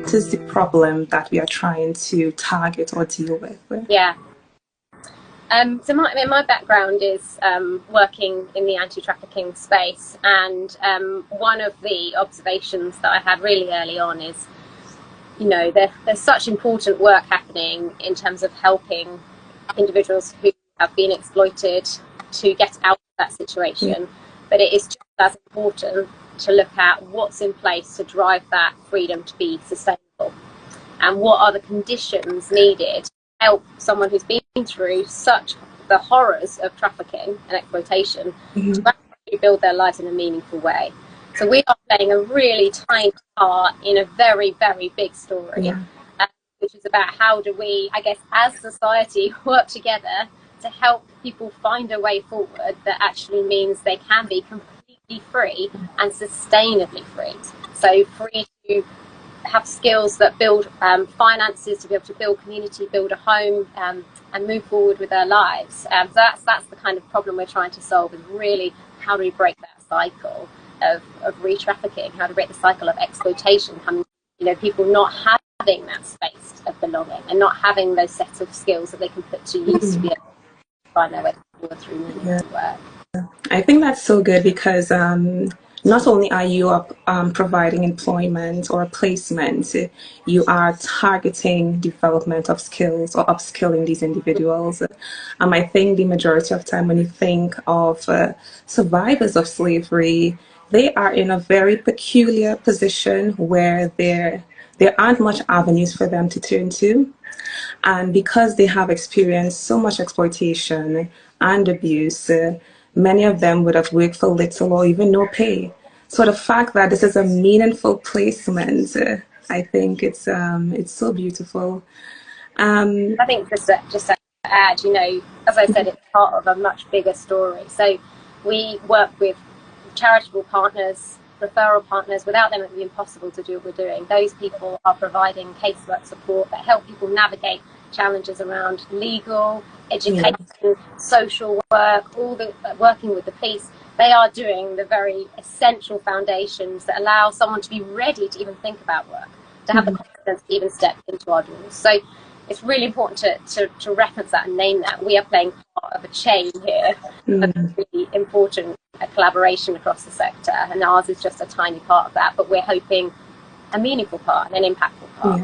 what is the problem that we are trying to target or deal with? Yeah. So my background is working in the anti-trafficking space, and one of the observations that I had really early on is, you know, there's such important work happening in terms of helping individuals who have been exploited to get out of that situation, but it is just as important to look at what's in place to drive that freedom to be sustainable, and what are the conditions needed to help someone who's been through such the horrors of trafficking and exploitation to actually build their lives in a meaningful way. So we are playing a really tiny part in a very, very big story, which is about how do we, I guess, as society, work together to help people find a way forward that actually means they can be completely free and sustainably free. So free to have skills that build finances, to be able to build community, build a home, and move forward with their lives. So that's the kind of problem we're trying to solve, is really how do we break that cycle of re-trafficking, how to break the cycle of exploitation, you know, people not having that space of belonging and not having those sets of skills that they can put to use to be able to find their way forward through meaningful work. I think that's so good, because not only are you providing employment or placement, you are targeting development of skills or upskilling these individuals. I think the majority of time when you think of survivors of slavery, they are in a very peculiar position where there aren't much avenues for them to turn to. And because they have experienced so much exploitation and abuse, many of them would have worked for little or even no pay. So the fact that this is a meaningful placement, I think it's so beautiful. I think just to add, you know, as I said, it's part of a much bigger story. So we work with charitable partners, referral partners. Without them, it would be impossible to do what we're doing. Those people are providing casework support that help people navigate challenges around legal, education, social work, all the working with the police. They are doing the very essential foundations that allow someone to be ready to even think about work, to have the confidence to even step into our doors. So it's really important to reference that and name that. We are playing part of a chain here, a really important collaboration across the sector, and ours is just a tiny part of that, but we're hoping a meaningful part and an impactful part.